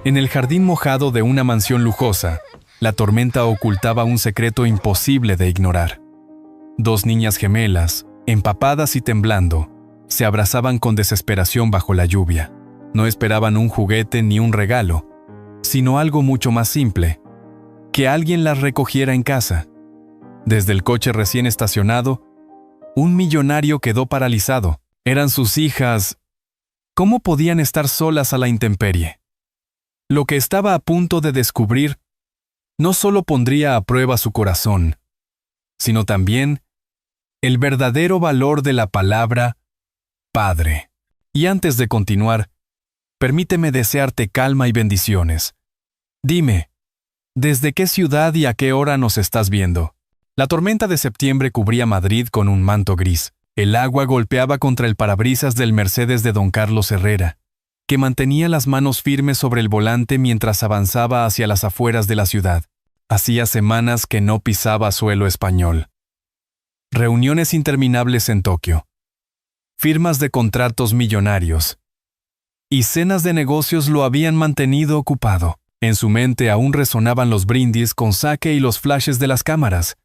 En el jardín mojado de una mansión lujosa, la tormenta ocultaba un secreto imposible de ignorar. Dos niñas gemelas, empapadas y temblando, se abrazaban con desesperación bajo la lluvia. No esperaban un juguete ni un regalo, sino algo mucho más simple: que alguien las recogiera en casa. Desde el coche recién estacionado, un millonario quedó paralizado. Eran sus hijas. ¿Cómo podían estar solas a la intemperie? Lo que estaba a punto de descubrir no solo pondría a prueba su corazón, sino también el verdadero valor de la palabra Padre. Y antes de continuar, permíteme desearte calma y bendiciones. Dime, ¿desde qué ciudad y a qué hora nos estás viendo? La tormenta de septiembre cubría Madrid con un manto gris. El agua golpeaba contra el parabrisas del Mercedes de don Carlos Herrera, que mantenía las manos firmes sobre el volante mientras avanzaba hacia las afueras de la ciudad. Hacía semanas que no pisaba suelo español. Reuniones interminables en Tokio, firmas de contratos millonarios y cenas de negocios lo habían mantenido ocupado. En su mente aún resonaban los brindis con sake y los flashes de las cámaras.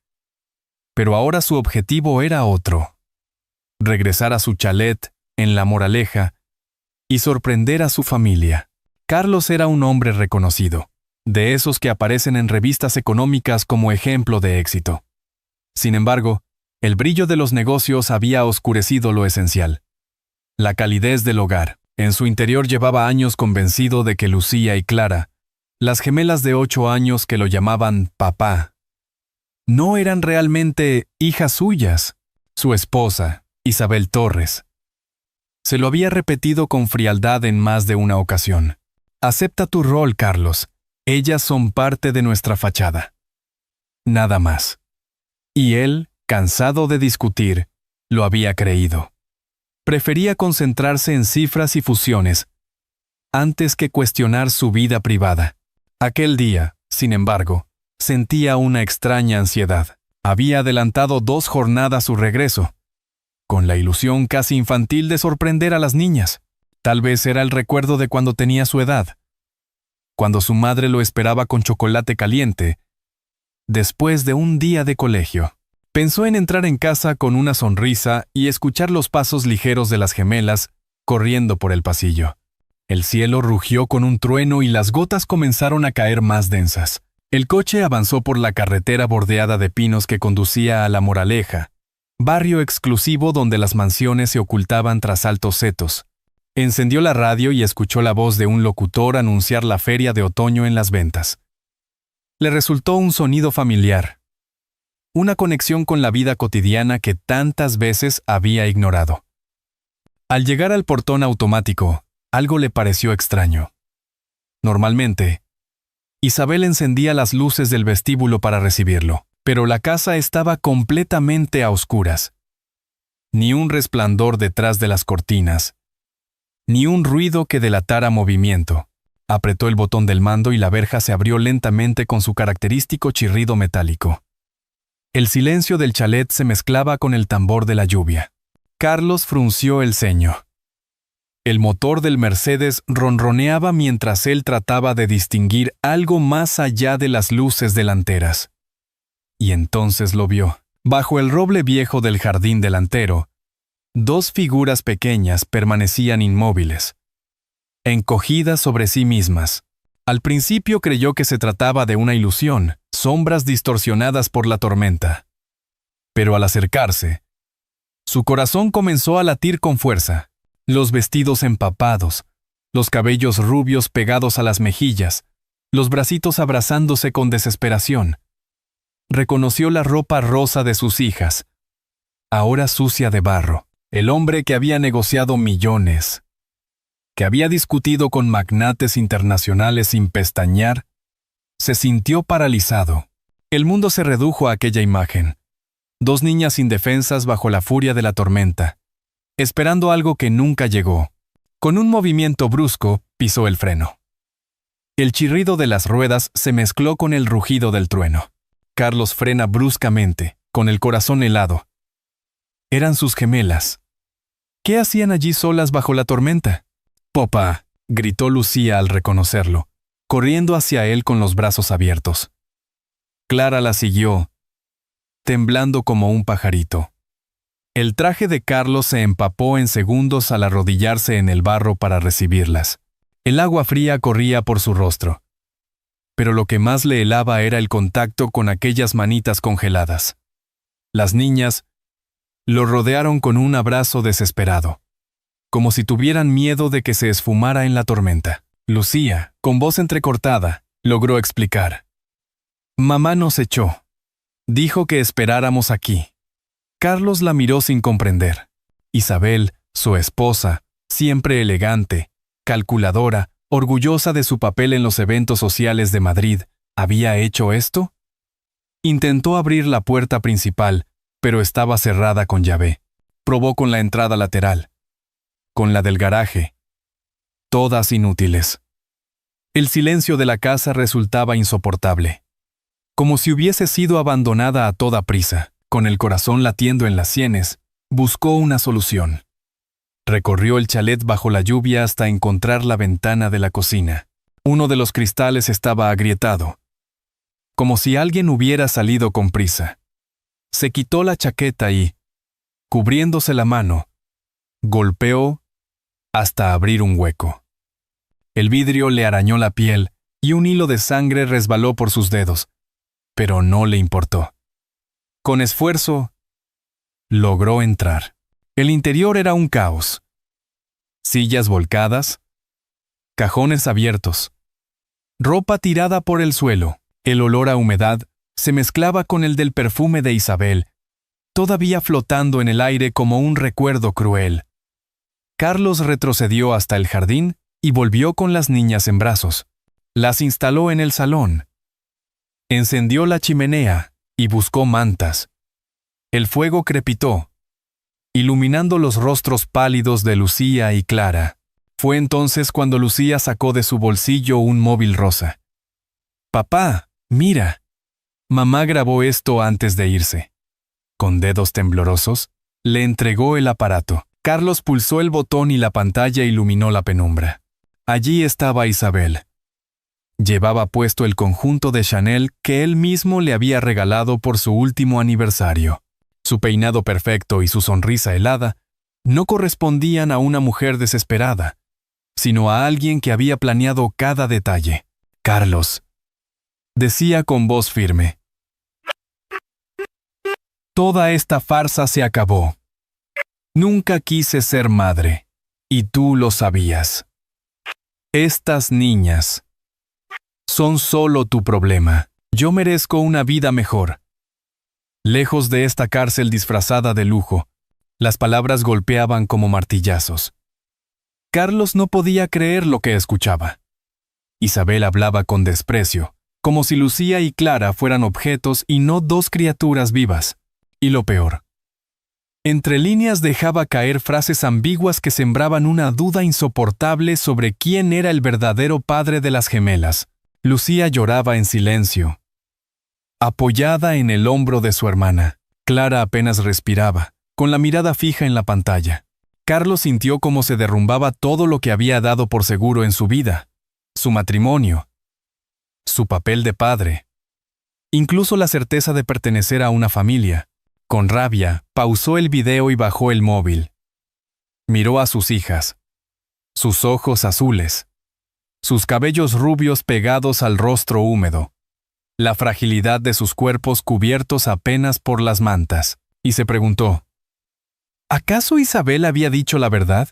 Pero ahora su objetivo era otro: regresar a su chalet en La Moraleja y sorprender a su familia. Carlos era un hombre reconocido, de esos que aparecen en revistas económicas como ejemplo de éxito. Sin embargo, el brillo de los negocios había oscurecido lo esencial: la calidez del hogar. En su interior llevaba años convencido de que Lucía y Clara, las gemelas de 8 años que lo llamaban papá, no eran realmente hijas suyas. Su esposa, Isabel Torres, se lo había repetido con frialdad en más de una ocasión: acepta tu rol, Carlos. Ellas son parte de nuestra fachada. Nada más. Y él, cansado de discutir, lo había creído. Prefería concentrarse en cifras y fusiones antes que cuestionar su vida privada. Aquel día, sin embargo, sentía una extraña ansiedad. Había adelantado 2 jornadas su regreso, con la ilusión casi infantil de sorprender a las niñas. Tal vez era el recuerdo de cuando tenía su edad, cuando su madre lo esperaba con chocolate caliente, después de un día de colegio. Pensó en entrar en casa con una sonrisa y escuchar los pasos ligeros de las gemelas corriendo por el pasillo. El cielo rugió con un trueno y las gotas comenzaron a caer más densas. El coche avanzó por la carretera bordeada de pinos que conducía a La Moraleja, barrio exclusivo donde las mansiones se ocultaban tras altos setos. Encendió la radio y escuchó la voz de un locutor anunciar la feria de otoño en las ventas. Le resultó un sonido familiar, una conexión con la vida cotidiana que tantas veces había ignorado. Al llegar al portón automático, algo le pareció extraño. Normalmente, Isabel encendía las luces del vestíbulo para recibirlo, pero la casa estaba completamente a oscuras. Ni un resplandor detrás de las cortinas, ni un ruido que delatara movimiento. Apretó el botón del mando y la verja se abrió lentamente con su característico chirrido metálico. El silencio del chalet se mezclaba con el tambor de la lluvia. Carlos frunció el ceño. El motor del Mercedes ronroneaba mientras él trataba de distinguir algo más allá de las luces delanteras. Y entonces lo vio. Bajo el roble viejo del jardín delantero, 2 figuras pequeñas permanecían inmóviles, encogidas sobre sí mismas. Al principio creyó que se trataba de una ilusión, sombras distorsionadas por la tormenta. Pero al acercarse, su corazón comenzó a latir con fuerza. Los vestidos empapados, los cabellos rubios pegados a las mejillas, los bracitos abrazándose con desesperación. Reconoció la ropa rosa de sus hijas, ahora sucia de barro. El hombre que había negociado millones, que había discutido con magnates internacionales sin pestañear, se sintió paralizado. El mundo se redujo a aquella imagen: 2 niñas indefensas bajo la furia de la tormenta, esperando algo que nunca llegó. Con un movimiento brusco, pisó el freno. El chirrido de las ruedas se mezcló con el rugido del trueno. Carlos frena bruscamente, con el corazón helado. Eran sus gemelas. ¿Qué hacían allí solas bajo la tormenta? «Papá», gritó Lucía al reconocerlo. corriendo hacia él con los brazos abiertos. Clara la siguió, temblando como un pajarito. El traje de Carlos se empapó en segundos al arrodillarse en el barro para recibirlas. El agua fría corría por su rostro. Pero lo que más le helaba era el contacto con aquellas manitas congeladas. Las niñas lo rodearon con un abrazo desesperado, como si tuvieran miedo de que se esfumara en la tormenta. Lucía, con voz entrecortada, logró explicar. Mamá nos echó. Dijo que esperáramos aquí. Carlos la miró sin comprender. Isabel, su esposa, siempre elegante, calculadora, orgullosa de su papel en los eventos sociales de Madrid, ¿había hecho esto? Intentó abrir la puerta principal, pero estaba cerrada con llave. Probó con la entrada lateral, con la del garaje. Todas inútiles. El silencio de la casa resultaba insoportable. Como si hubiese sido abandonada a toda prisa, con el corazón latiendo en las sienes, buscó una solución. Recorrió el chalet bajo la lluvia hasta encontrar la ventana de la cocina. Uno de los cristales estaba agrietado, como si alguien hubiera salido con prisa. Se quitó la chaqueta y, cubriéndose la mano, golpeó hasta abrir un hueco. El vidrio le arañó la piel y un hilo de sangre resbaló por sus dedos, pero no le importó. Con esfuerzo, logró entrar. El interior era un caos. Sillas volcadas, cajones abiertos, ropa tirada por el suelo. El olor a humedad se mezclaba con el del perfume de Isabel, todavía flotando en el aire como un recuerdo cruel. Carlos retrocedió hasta el jardín y volvió con las niñas en brazos. Las instaló en el salón. Encendió la chimenea y buscó mantas. El fuego crepitó, iluminando los rostros pálidos de Lucía y Clara. Fue entonces cuando Lucía sacó de su bolsillo un móvil rosa. «Papá, mira». Mamá grabó esto antes de irse. Con dedos temblorosos, le entregó el aparato. Carlos pulsó el botón y la pantalla iluminó la penumbra. Allí estaba Isabel. Llevaba puesto el conjunto de Chanel que él mismo le había regalado por su último aniversario. Su peinado perfecto y su sonrisa helada no correspondían a una mujer desesperada, sino a alguien que había planeado cada detalle. «Carlos», decía con voz firme, «toda esta farsa se acabó. Nunca quise ser madre, y tú lo sabías. Estas niñas son solo tu problema. Yo merezco una vida mejor». Lejos de esta cárcel disfrazada de lujo, las palabras golpeaban como martillazos. Carlos no podía creer lo que escuchaba. Isabel hablaba con desprecio, como si Lucía y Clara fueran objetos y no dos criaturas vivas. Y lo peor, entre líneas dejaba caer frases ambiguas que sembraban una duda insoportable sobre quién era el verdadero padre de las gemelas. Lucía lloraba en silencio, apoyada en el hombro de su hermana. Clara apenas respiraba, con la mirada fija en la pantalla. Carlos sintió cómo se derrumbaba todo lo que había dado por seguro en su vida: su matrimonio, su papel de padre, incluso la certeza de pertenecer a una familia. Con rabia, pausó el video y bajó el móvil. Miró a sus hijas, sus ojos azules, sus cabellos rubios pegados al rostro húmedo, la fragilidad de sus cuerpos cubiertos apenas por las mantas, y se preguntó, ¿acaso Isabel había dicho la verdad?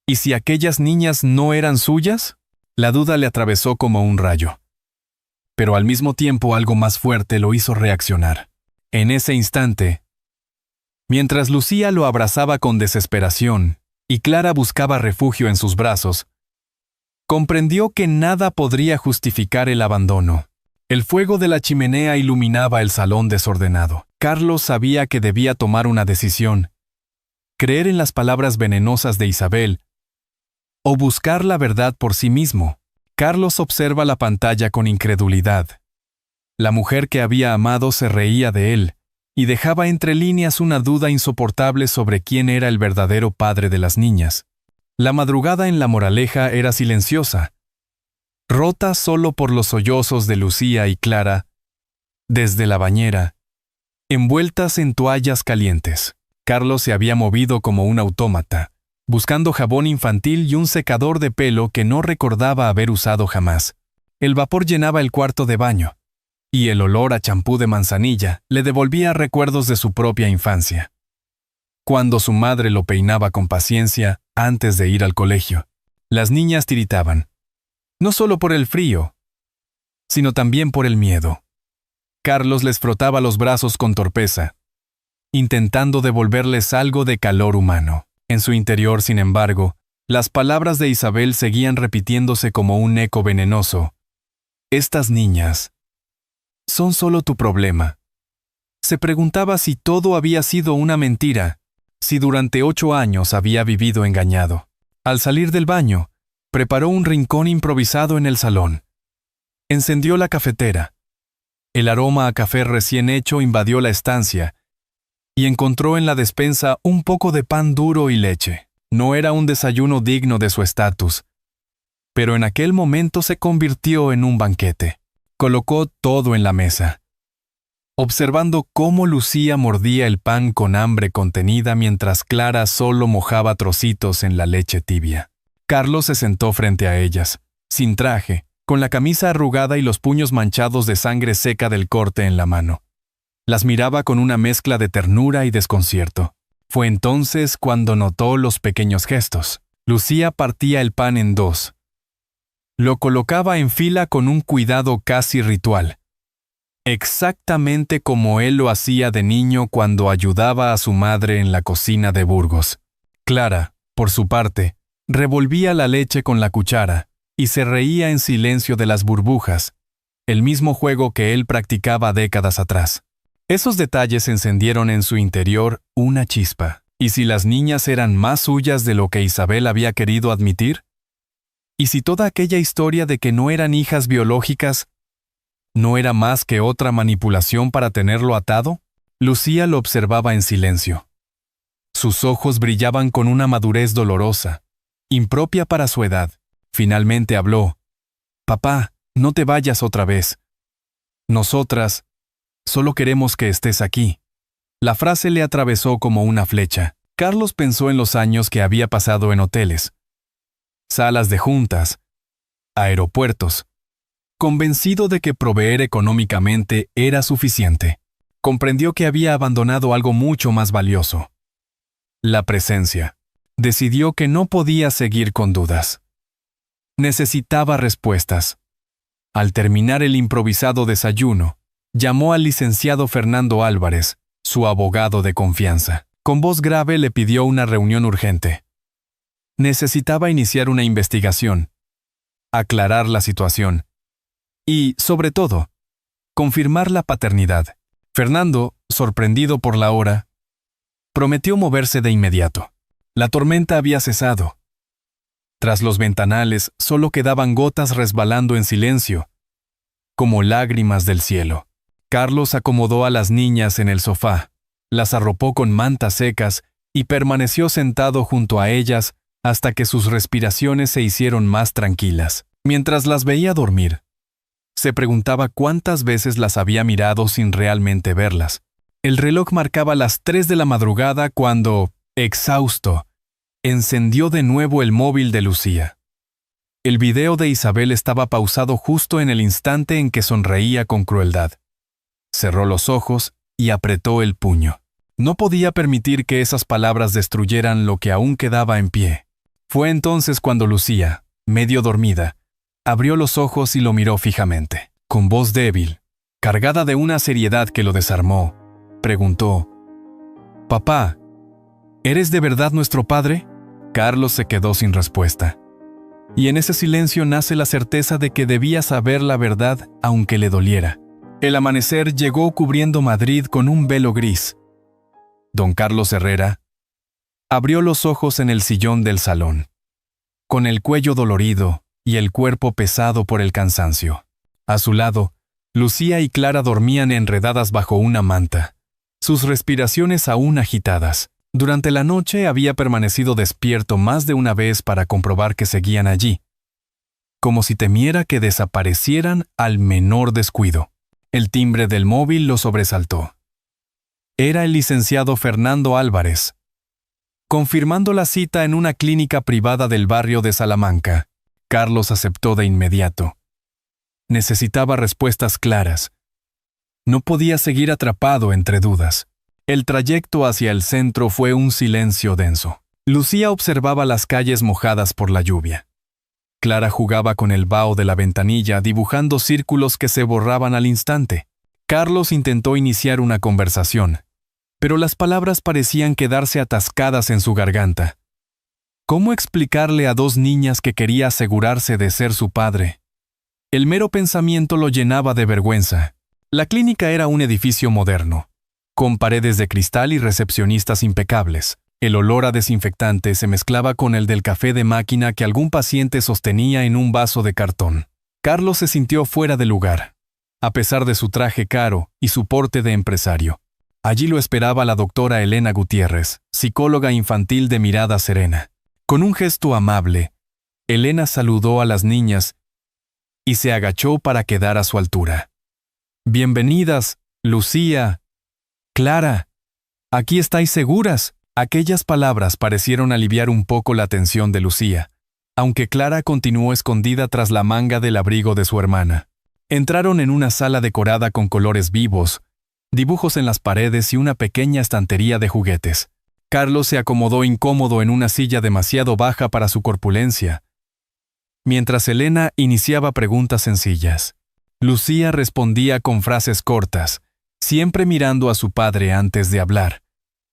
¿Y si aquellas niñas no eran suyas? La duda le atravesó como un rayo. Pero al mismo tiempo algo más fuerte lo hizo reaccionar. En ese instante, mientras Lucía lo abrazaba con desesperación y Clara buscaba refugio en sus brazos, comprendió que nada podría justificar el abandono. El fuego de la chimenea iluminaba el salón desordenado. Carlos sabía que debía tomar una decisión: creer en las palabras venenosas de Isabel o buscar la verdad por sí mismo. Carlos observa la pantalla con incredulidad. La mujer que había amado se reía de él y dejaba entre líneas una duda insoportable sobre quién era el verdadero padre de las niñas. La madrugada en La Moraleja era silenciosa. rota solo por los sollozos de Lucía y Clara, desde la bañera, envueltas en toallas calientes. Carlos se había movido como un autómata, buscando jabón infantil y un secador de pelo que no recordaba haber usado jamás. El vapor llenaba el cuarto de baño, y el olor a champú de manzanilla le devolvía recuerdos de su propia infancia, cuando su madre lo peinaba con paciencia antes de ir al colegio. Las niñas tiritaban, no solo por el frío, sino también por el miedo. Carlos les frotaba los brazos con torpeza, intentando devolverles algo de calor humano. En su interior, sin embargo, las palabras de Isabel seguían repitiéndose como un eco venenoso. Estas niñas son solo tu problema. Se preguntaba si todo había sido una mentira, si durante 8 años había vivido engañado. Al salir del baño, preparó un rincón improvisado en el salón. Encendió la cafetera. El aroma a café recién hecho invadió la estancia y encontró en la despensa un poco de pan duro y leche. No era un desayuno digno de su estatus, pero en aquel momento se convirtió en un banquete. Colocó todo en la mesa, observando cómo Lucía mordía el pan con hambre contenida mientras Clara solo mojaba trocitos en la leche tibia. Carlos se sentó frente a ellas, sin traje, con la camisa arrugada y los puños manchados de sangre seca del corte en la mano. Las miraba con una mezcla de ternura y desconcierto. Fue entonces cuando notó los pequeños gestos. Lucía partía el pan en 2. Lo colocaba en fila con un cuidado casi ritual, exactamente como él lo hacía de niño cuando ayudaba a su madre en la cocina de Burgos. Clara, por su parte, revolvía la leche con la cuchara y se reía en silencio de las burbujas, el mismo juego que él practicaba décadas atrás. Esos detalles encendieron en su interior una chispa. ¿Y si las niñas eran más suyas de lo que Isabel había querido admitir? ¿Y si toda aquella historia de que no eran hijas biológicas no era más que otra manipulación para tenerlo atado? Lucía lo observaba en silencio. Sus ojos brillaban con una madurez dolorosa, impropia para su edad. Finalmente habló. «Papá, no te vayas otra vez. Nosotras solo queremos que estés aquí». La frase le atravesó como una flecha. Carlos pensó en los años que había pasado en hoteles, salas de juntas, aeropuertos, convencido de que proveer económicamente era suficiente. Comprendió que había abandonado algo mucho más valioso: la presencia. Decidió que no podía seguir con dudas. Necesitaba respuestas. Al terminar el improvisado desayuno, llamó al licenciado Fernando Álvarez, su abogado de confianza. Con voz grave le pidió una reunión urgente. Necesitaba iniciar una investigación, aclarar la situación y, sobre todo, confirmar la paternidad. Fernando, sorprendido por la hora, prometió moverse de inmediato. La tormenta había cesado. Tras los ventanales solo quedaban gotas resbalando en silencio, como lágrimas del cielo. Carlos acomodó a las niñas en el sofá, las arropó con mantas secas y permaneció sentado junto a ellas hasta que sus respiraciones se hicieron más tranquilas. Mientras las veía dormir, se preguntaba cuántas veces las había mirado sin realmente verlas. El reloj marcaba las 3 de la madrugada cuando, exhausto, encendió de nuevo el móvil de Lucía. El video de Isabel estaba pausado justo en el instante en que sonreía con crueldad. Cerró los ojos y apretó el puño. No podía permitir que esas palabras destruyeran lo que aún quedaba en pie. Fue entonces cuando Lucía, medio dormida, abrió los ojos y lo miró fijamente. Con voz débil, cargada de una seriedad que lo desarmó, preguntó: «Papá, ¿eres de verdad nuestro padre?». Carlos se quedó sin respuesta. Y en ese silencio nace la certeza de que debía saber la verdad aunque le doliera. El amanecer llegó cubriendo Madrid con un velo gris. Don Carlos Herrera abrió los ojos en el sillón del salón, con el cuello dolorido y el cuerpo pesado por el cansancio. A su lado, Lucía y Clara dormían enredadas bajo una manta, sus respiraciones aún agitadas. Durante la noche había permanecido despierto más de una vez para comprobar que seguían allí, como si temiera que desaparecieran al menor descuido. El timbre del móvil lo sobresaltó. Era el licenciado Fernando Álvarez, confirmando la cita en una clínica privada del barrio de Salamanca. Carlos aceptó de inmediato. Necesitaba respuestas claras. No podía seguir atrapado entre dudas. El trayecto hacia el centro fue un silencio denso. Lucía observaba las calles mojadas por la lluvia. Clara jugaba con el vaho de la ventanilla, dibujando círculos que se borraban al instante. Carlos intentó iniciar una conversación, pero las palabras parecían quedarse atascadas en su garganta. ¿Cómo explicarle a dos niñas que quería asegurarse de ser su padre? El mero pensamiento lo llenaba de vergüenza. La clínica era un edificio moderno, con paredes de cristal y recepcionistas impecables. El olor a desinfectante se mezclaba con el del café de máquina que algún paciente sostenía en un vaso de cartón. Carlos se sintió fuera de lugar, a pesar de su traje caro y su porte de empresario. Allí lo esperaba la doctora Elena Gutiérrez, psicóloga infantil de mirada serena. Con un gesto amable, Elena saludó a las niñas y se agachó para quedar a su altura. «Bienvenidas, Lucía, Clara. Aquí estáis seguras». Aquellas palabras parecieron aliviar un poco la tensión de Lucía, aunque Clara continuó escondida tras la manga del abrigo de su hermana. Entraron en una sala decorada con colores vivos, dibujos en las paredes y una pequeña estantería de juguetes. Carlos se acomodó incómodo en una silla demasiado baja para su corpulencia, mientras Elena iniciaba preguntas sencillas. Lucía respondía con frases cortas, siempre mirando a su padre antes de hablar,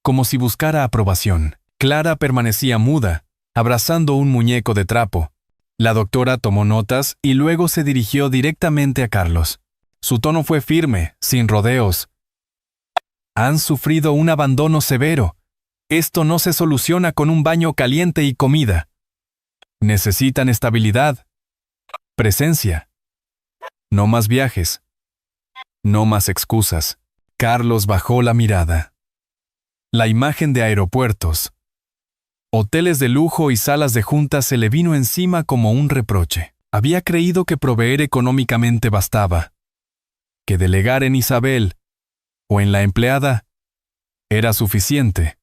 como si buscara aprobación. Clara permanecía muda, abrazando un muñeco de trapo. La doctora tomó notas y luego se dirigió directamente a Carlos. Su tono fue firme, sin rodeos. «Han sufrido un abandono severo. Esto no se soluciona con un baño caliente y comida. Necesitan estabilidad, presencia. No más viajes. No más excusas». Carlos bajó la mirada. La imagen de aeropuertos, hoteles de lujo y salas de juntas se le vino encima como un reproche. Había creído que proveer económicamente bastaba, que delegar en Isabel o en la empleada era suficiente.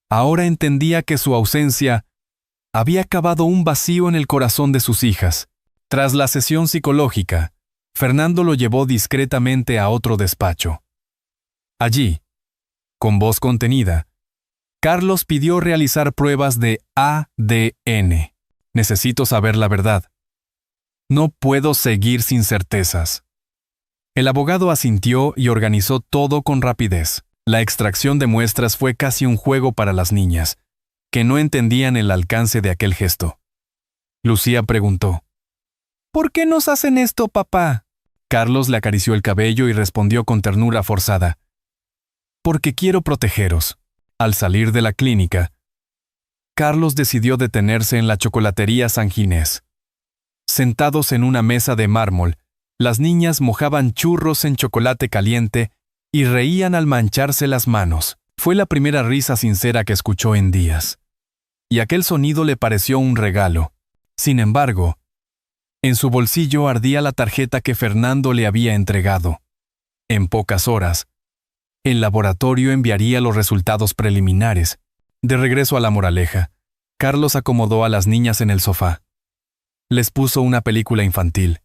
Ahora entendía que su ausencia había cavado un vacío en el corazón de sus hijas. Tras la sesión psicológica, Fernando lo llevó discretamente a otro despacho. Allí, con voz contenida, Carlos pidió realizar pruebas de ADN. «Necesito saber la verdad. No puedo seguir sin certezas». El abogado asintió y organizó todo con rapidez. La extracción de muestras fue casi un juego para las niñas, que no entendían el alcance de aquel gesto. Lucía preguntó: «¿Por qué nos hacen esto, papá?». Carlos le acarició el cabello y respondió con ternura forzada: «Porque quiero protegeros». Al salir de la clínica, Carlos decidió detenerse en la chocolatería San Ginés. Sentados en una mesa de mármol, las niñas mojaban churros en chocolate caliente y reían al mancharse las manos. Fue la primera risa sincera que escuchó en días, y aquel sonido le pareció un regalo. Sin embargo, en su bolsillo ardía la tarjeta que Fernando le había entregado. En pocas horas, el laboratorio enviaría los resultados preliminares. De regreso a La Moraleja, Carlos acomodó a las niñas en el sofá. Les puso una película infantil.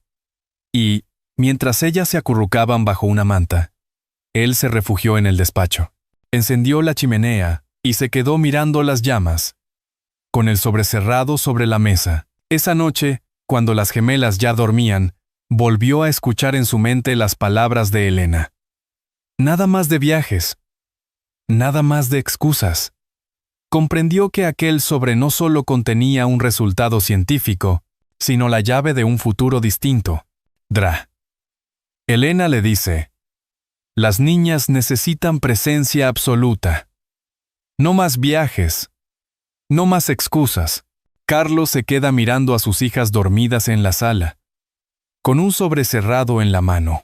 Y, mientras ellas se acurrucaban bajo una manta, él se refugió en el despacho. Encendió la chimenea y se quedó mirando las llamas, con el sobrecerrado sobre la mesa. Esa noche, cuando las gemelas ya dormían, volvió a escuchar en su mente las palabras de Elena. Nada más de viajes. Nada más de excusas. Comprendió que aquel sobre no solo contenía un resultado científico, sino la llave de un futuro distinto. Elena le dice: «Las niñas necesitan presencia absoluta. No más viajes. No más excusas». Carlos se queda mirando a sus hijas dormidas en la sala, con un sobrecerrado en la mano.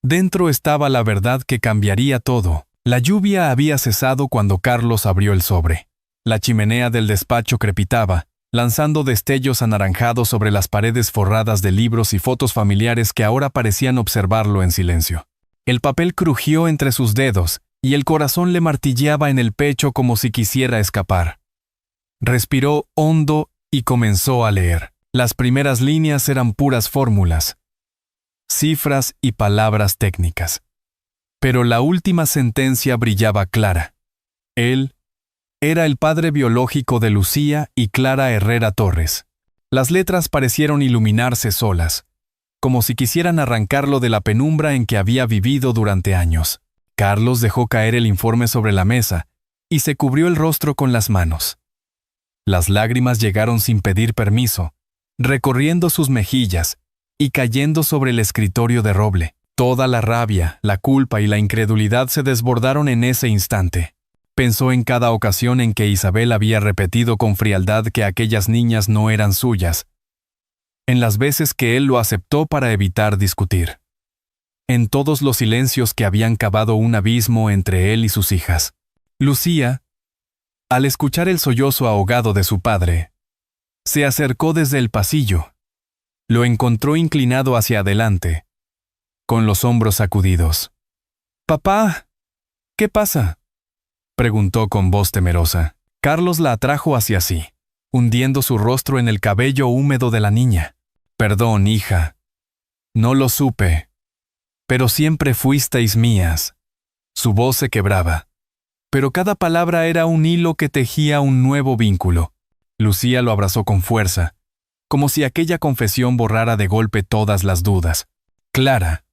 Dentro estaba la verdad que cambiaría todo. La lluvia había cesado cuando Carlos abrió el sobre. La chimenea del despacho crepitaba, lanzando destellos anaranjados sobre las paredes forradas de libros y fotos familiares que ahora parecían observarlo en silencio. El papel crujió entre sus dedos y el corazón le martilleaba en el pecho como si quisiera escapar. Respiró hondo y comenzó a leer. Las primeras líneas eran puras fórmulas, cifras y palabras técnicas. Pero la última sentencia brillaba clara. Él era el padre biológico de Lucía y Clara Herrera Torres. Las letras parecieron iluminarse solas, como si quisieran arrancarlo de la penumbra en que había vivido durante años. Carlos dejó caer el informe sobre la mesa y se cubrió el rostro con las manos. Las lágrimas llegaron sin pedir permiso, recorriendo sus mejillas y cayendo sobre el escritorio de roble. Toda la rabia, la culpa y la incredulidad se desbordaron en ese instante. Pensó en cada ocasión en que Isabel había repetido con frialdad que aquellas niñas no eran suyas, en las veces que él lo aceptó para evitar discutir, en todos los silencios que habían cavado un abismo entre él y sus hijas. Lucía, al escuchar el sollozo ahogado de su padre, se acercó desde el pasillo. Lo encontró inclinado hacia adelante, con los hombros sacudidos. «Papá, ¿qué pasa?», preguntó con voz temerosa. Carlos la atrajo hacia sí, hundiendo su rostro en el cabello húmedo de la niña. «Perdón, hija. No lo supe. Pero siempre fuisteis mías». Su voz se quebraba, pero cada palabra era un hilo que tejía un nuevo vínculo. Lucía lo abrazó con fuerza, como si aquella confesión borrara de golpe todas las dudas. Clara,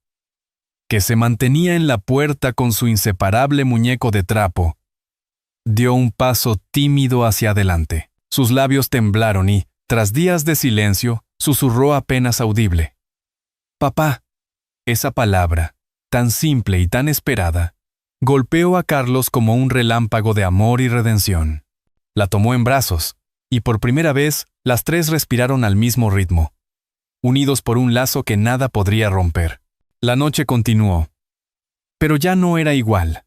que se mantenía en la puerta con su inseparable muñeco de trapo, dio un paso tímido hacia adelante. Sus labios temblaron y, tras días de silencio, susurró apenas audible: «Papá». Esa palabra, tan simple y tan esperada, golpeó a Carlos como un relámpago de amor y redención. La tomó en brazos, y por primera vez las tres respiraron al mismo ritmo, unidos por un lazo que nada podría romper. La noche continuó, pero ya no era igual.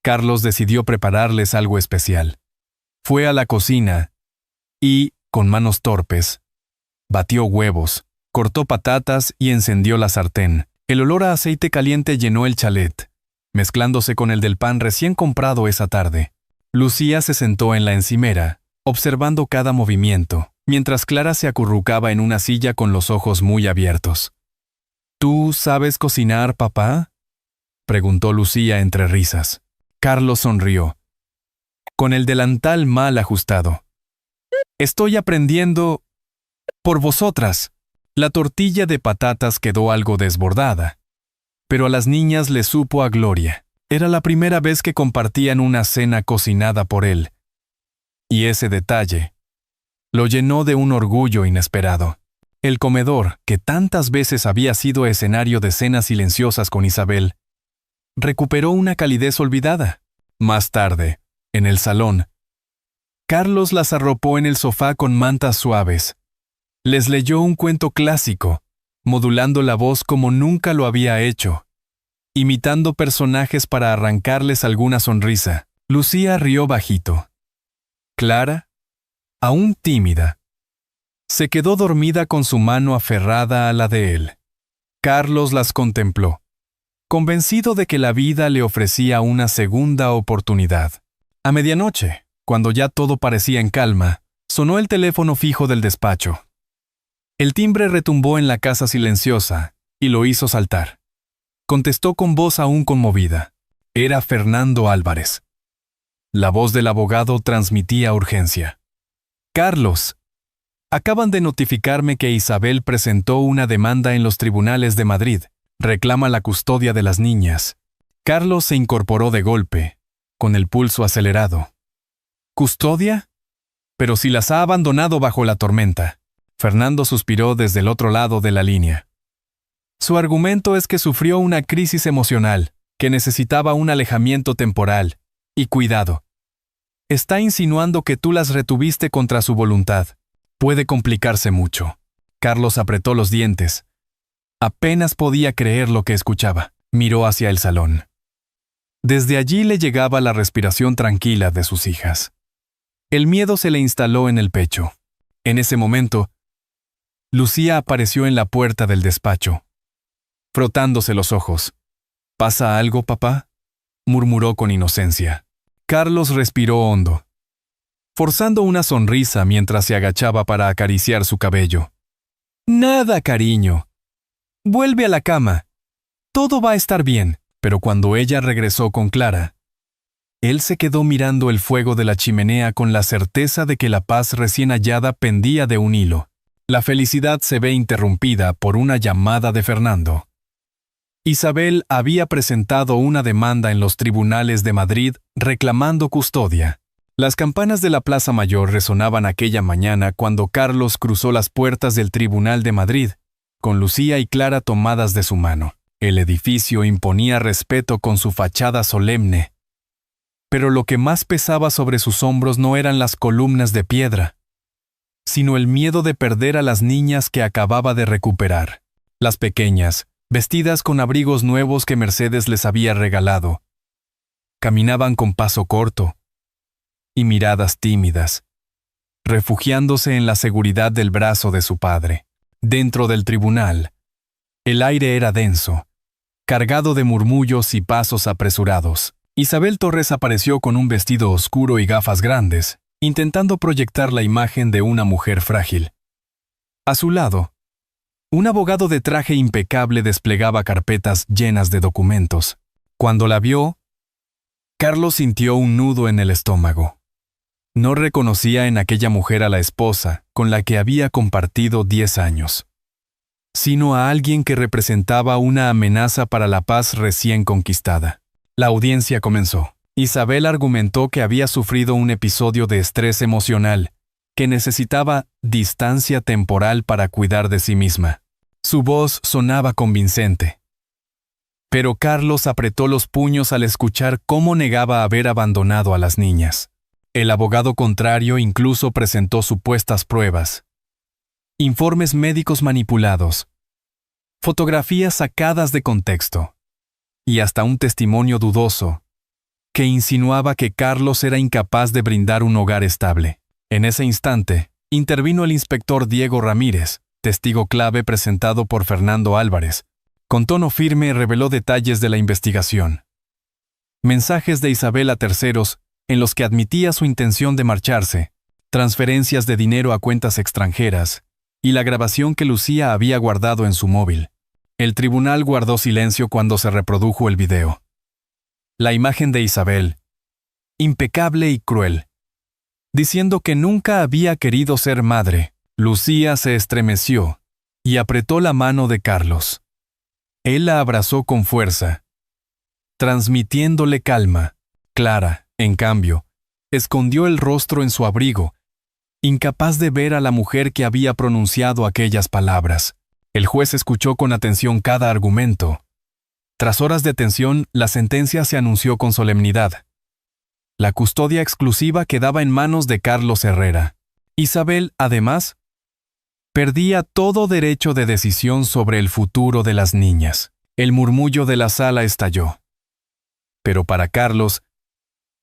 Carlos decidió prepararles algo especial. Fue a la cocina y, con manos torpes, batió huevos, cortó patatas y encendió la sartén. El olor a aceite caliente llenó el chalet, mezclándose con el del pan recién comprado esa tarde. Lucía se sentó en la encimera, observando cada movimiento, mientras Clara se acurrucaba en una silla con los ojos muy abiertos. «¿Tú sabes cocinar, papá?», preguntó Lucía entre risas. Carlos sonrió, con el delantal mal ajustado. «Estoy aprendiendo por vosotras». La tortilla de patatas quedó algo desbordada, pero a las niñas les supo a gloria. Era la primera vez que compartían una cena cocinada por él, y ese detalle lo llenó de un orgullo inesperado. El comedor, que tantas veces había sido escenario de cenas silenciosas con Isabel, recuperó una calidez olvidada. Más tarde, en el salón, Carlos las arropó en el sofá con mantas suaves. Les leyó un cuento clásico, modulando la voz como nunca lo había hecho, imitando personajes para arrancarles alguna sonrisa. Lucía rió bajito. Clara, aún tímida, se quedó dormida con su mano aferrada a la de él. Carlos las contempló, convencido de que la vida le ofrecía una segunda oportunidad. A medianoche, cuando ya todo parecía en calma, sonó el teléfono fijo del despacho. El timbre retumbó en la casa silenciosa y lo hizo saltar. Contestó con voz aún conmovida. Era Fernando Álvarez. La voz del abogado transmitía urgencia. «Carlos, acaban de notificarme que Isabel presentó una demanda en los tribunales de Madrid. Reclama la custodia de las niñas». Carlos se incorporó de golpe, con el pulso acelerado. «¿Custodia? Pero si las ha abandonado bajo la tormenta». Fernando suspiró desde el otro lado de la línea. Su argumento es que sufrió una crisis emocional, que necesitaba un alejamiento temporal y cuidado. Está insinuando que tú las retuviste contra su voluntad. Puede complicarse mucho. Carlos apretó los dientes. Apenas podía creer lo que escuchaba. Miró hacia el salón. Desde allí le llegaba la respiración tranquila de sus hijas. El miedo se le instaló en el pecho. En ese momento, Lucía apareció en la puerta del despacho, frotándose los ojos. ¿Pasa algo, papá?, murmuró con inocencia. Carlos respiró hondo, forzando una sonrisa mientras se agachaba para acariciar su cabello. Nada, cariño. Vuelve a la cama. Todo va a estar bien. Pero cuando ella regresó con Clara, él se quedó mirando el fuego de la chimenea con la certeza de que la paz recién hallada pendía de un hilo. La felicidad se ve interrumpida por una llamada de Fernando. Isabel había presentado una demanda en los tribunales de Madrid reclamando custodia. Las campanas de la Plaza Mayor resonaban aquella mañana cuando Carlos cruzó las puertas del Tribunal de Madrid, con Lucía y Clara tomadas de su mano. El edificio imponía respeto con su fachada solemne, pero lo que más pesaba sobre sus hombros no eran las columnas de piedra, sino el miedo de perder a las niñas que acababa de recuperar. Las pequeñas, vestidas con abrigos nuevos que Mercedes les había regalado, caminaban con paso corto y miradas tímidas, refugiándose en la seguridad del brazo de su padre. Dentro del tribunal, el aire era denso, cargado de murmullos y pasos apresurados. Isabel Torres apareció con un vestido oscuro y gafas grandes, intentando proyectar la imagen de una mujer frágil. A su lado, un abogado de traje impecable desplegaba carpetas llenas de documentos. Cuando la vio, Carlos sintió un nudo en el estómago. No reconocía en aquella mujer a la esposa con la que había compartido 10 años, sino a alguien que representaba una amenaza para la paz recién conquistada. La audiencia comenzó. Isabel argumentó que había sufrido un episodio de estrés emocional, que necesitaba distancia temporal para cuidar de sí misma. Su voz sonaba convincente. Pero Carlos apretó los puños al escuchar cómo negaba haber abandonado a las niñas. El abogado contrario incluso presentó supuestas pruebas, informes médicos manipulados, fotografías sacadas de contexto, y hasta un testimonio dudoso que insinuaba que Carlos era incapaz de brindar un hogar estable. En ese instante, intervino el inspector Diego Ramírez, testigo clave presentado por Fernando Álvarez. Con tono firme reveló detalles de la investigación. Mensajes de Isabel a terceros en los que admitía su intención de marcharse, transferencias de dinero a cuentas extranjeras y la grabación que Lucía había guardado en su móvil. El tribunal guardó silencio cuando se reprodujo el video. La imagen de Isabel, impecable y cruel, diciendo que nunca había querido ser madre. Lucía se estremeció y apretó la mano de Carlos. Él la abrazó con fuerza, transmitiéndole calma. Clara, en cambio, escondió el rostro en su abrigo, incapaz de ver a la mujer que había pronunciado aquellas palabras. El juez escuchó con atención cada argumento. Tras horas de tensión, la sentencia se anunció con solemnidad. La custodia exclusiva quedaba en manos de Carlos Herrera. Isabel, además, perdía todo derecho de decisión sobre el futuro de las niñas. El murmullo de la sala estalló. Pero para Carlos,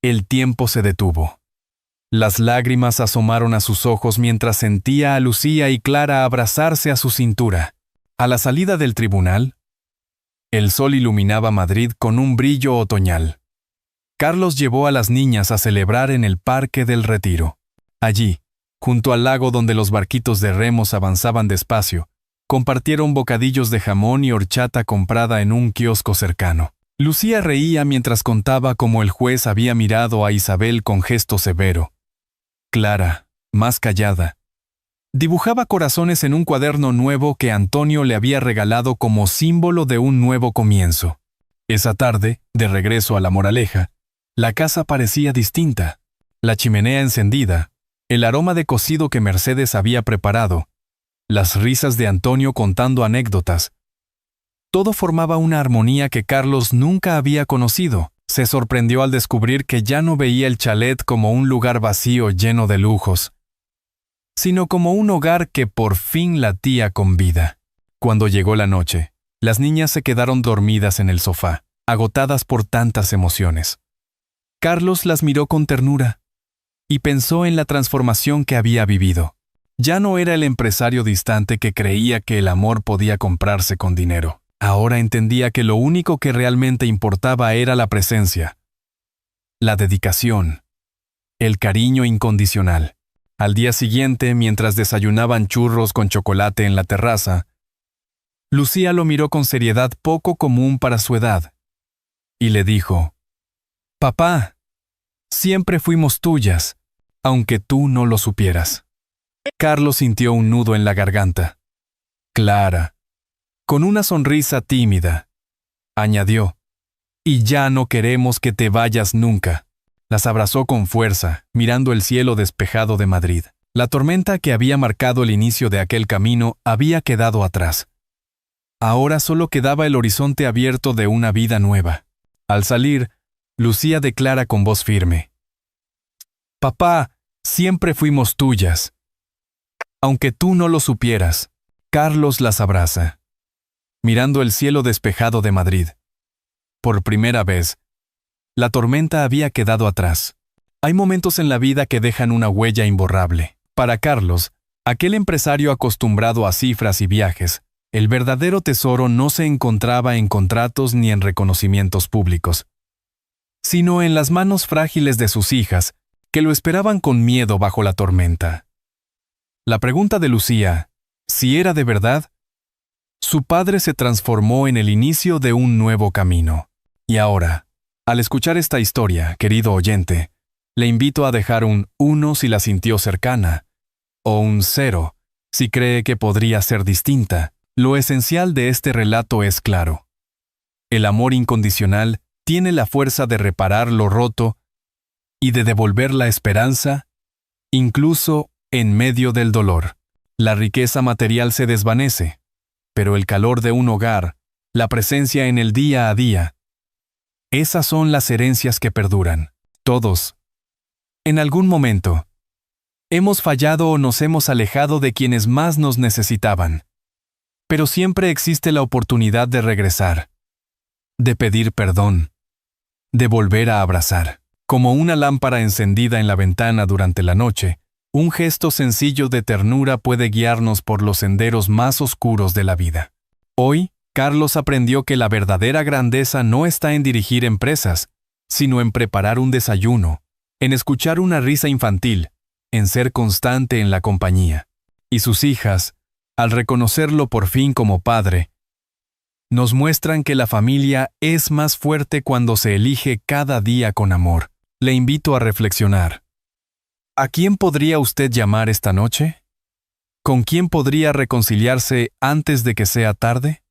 el tiempo se detuvo. Las lágrimas asomaron a sus ojos mientras sentía a Lucía y Clara abrazarse a su cintura. A la salida del tribunal, el sol iluminaba Madrid con un brillo otoñal. Carlos llevó a las niñas a celebrar en el Parque del Retiro. Allí, junto al lago donde los barquitos de remos avanzaban despacio, compartieron bocadillos de jamón y horchata comprada en un kiosco cercano. Lucía reía mientras contaba cómo el juez había mirado a Isabel con gesto severo. Clara, más callada, dibujaba corazones en un cuaderno nuevo que Antonio le había regalado como símbolo de un nuevo comienzo. Esa tarde, de regreso a La Moraleja, la casa parecía distinta. La chimenea encendida, el aroma de cocido que Mercedes había preparado, las risas de Antonio contando anécdotas. Todo formaba una armonía que Carlos nunca había conocido. Se sorprendió al descubrir que ya no veía el chalet como un lugar vacío lleno de lujos, sino como un hogar que por fin latía con vida. Cuando llegó la noche, las niñas se quedaron dormidas en el sofá, agotadas por tantas emociones. Carlos las miró con ternura y pensó en la transformación que había vivido. Ya no era el empresario distante que creía que el amor podía comprarse con dinero. Ahora entendía que lo único que realmente importaba era la presencia, la dedicación, el cariño incondicional. Al día siguiente, mientras desayunaban churros con chocolate en la terraza, Lucía lo miró con seriedad poco común para su edad y le dijo: «Papá, siempre fuimos tuyas, aunque tú no lo supieras». Carlos sintió un nudo en la garganta. «Clara», con una sonrisa tímida, añadió: «Y ya no queremos que te vayas nunca». Las abrazó con fuerza, mirando el cielo despejado de Madrid. La tormenta que había marcado el inicio de aquel camino había quedado atrás. Ahora solo quedaba el horizonte abierto de una vida nueva. Al salir, Lucía declara con voz firme: «Papá, siempre fuimos tuyas, aunque tú no lo supieras». Carlos las abraza, mirando el cielo despejado de Madrid. Por primera vez, la tormenta había quedado atrás. Hay momentos en la vida que dejan una huella imborrable. Para Carlos, aquel empresario acostumbrado a cifras y viajes, el verdadero tesoro no se encontraba en contratos ni en reconocimientos públicos, sino en las manos frágiles de sus hijas, que lo esperaban con miedo bajo la tormenta. La pregunta de Lucía, si era de verdad, su padre se transformó en el inicio de un nuevo camino. Y ahora, al escuchar esta historia, querido oyente, le invito a dejar un 1 si la sintió cercana, o un 0 si cree que podría ser distinta. Lo esencial de este relato es claro. El amor incondicional tiene la fuerza de reparar lo roto y de devolver la esperanza, incluso en medio del dolor. La riqueza material se desvanece, pero el calor de un hogar, la presencia en el día a día, esas son las herencias que perduran. Todos, en algún momento, hemos fallado o nos hemos alejado de quienes más nos necesitaban. Pero siempre existe la oportunidad de regresar, de pedir perdón, de volver a abrazar. Como una lámpara encendida en la ventana durante la noche, un gesto sencillo de ternura puede guiarnos por los senderos más oscuros de la vida. Hoy, Carlos aprendió que la verdadera grandeza no está en dirigir empresas, sino en preparar un desayuno, en escuchar una risa infantil, en ser constante en la compañía. Y sus hijas, al reconocerlo por fin como padre, nos muestran que la familia es más fuerte cuando se elige cada día con amor. Le invito a reflexionar. ¿A quién podría usted llamar esta noche? ¿Con quién podría reconciliarse antes de que sea tarde?